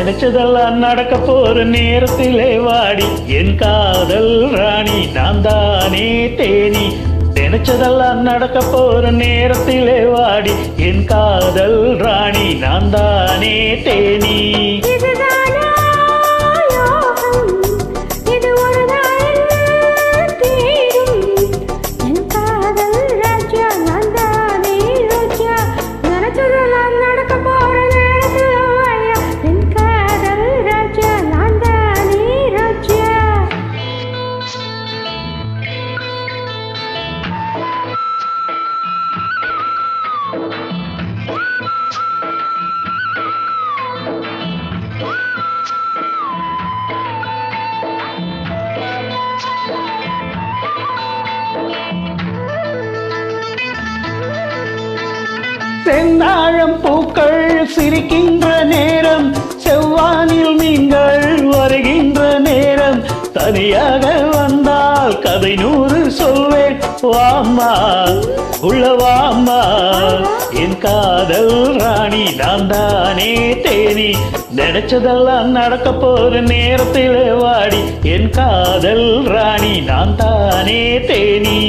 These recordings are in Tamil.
நினைச்சதெல்லாம் நடக்க போற நேரத்திலே வாடி என் காதல் ராணி நான் தானே தேனி. நினைச்சதெல்லாம் நடக்க போற நேரத்திலே வாடி என் காதல் ராணி நான் தானே தேனி. செந்தாழம் பூக்கள் சிரிக்கின்ற நேரம், செவ்வானில் நீங்கள் வருகின்ற நேரம், தனியாக வந்தால் கதை 100 சொல்வேன். வாம்மா உள்ளவாம்மா என் காதல் ராணி நான் தானே தேனி. நினைச்சதெல்லாம் நடக்க போற நேரத்தில் வாடி என் காதல் ராணி நான் தானே தேனி.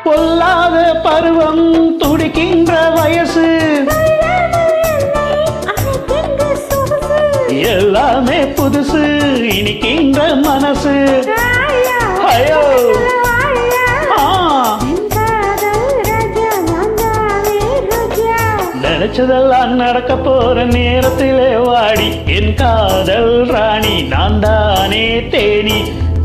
பொல்லாத பருவம் துடிக்கின்ற வயசு, எல்லாமே புதுசு இனிக்கின்ற மனசு. ஐயோ நினைச்சதெல்லாம் நடக்க போற நேரத்திலே வாடி என் காதல் ராணி நான் தானே தேனி.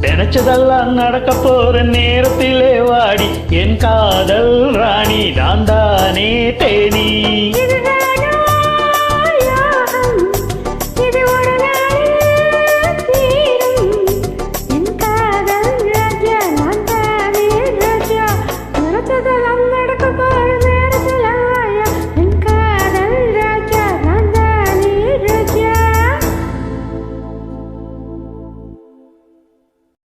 நினைச்சதெல்லாம் நடக்க போற நேரத்திலே வாடி என் காதல் ராணி நான் தானே தேனி.